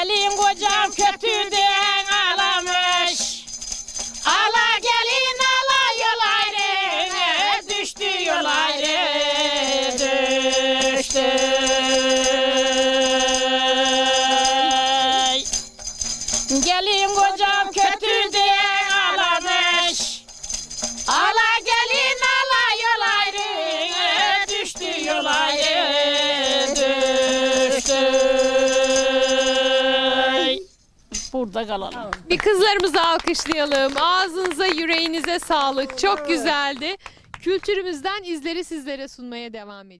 Gelin kocam kötüden ağlamış. Ala gelin ala yol ayrı, düştü yol ayrı, düştü. Gelin kocam kötüden ağlamış. Ala gelin ala yol ayrı, düştü yol ayrı, düştü. Burada kalalım. Bir kızlarımızı alkışlayalım. Ağzınıza, yüreğinize sağlık. Çok güzeldi. Kültürümüzden izleri sizlere sunmaya devam ediyoruz.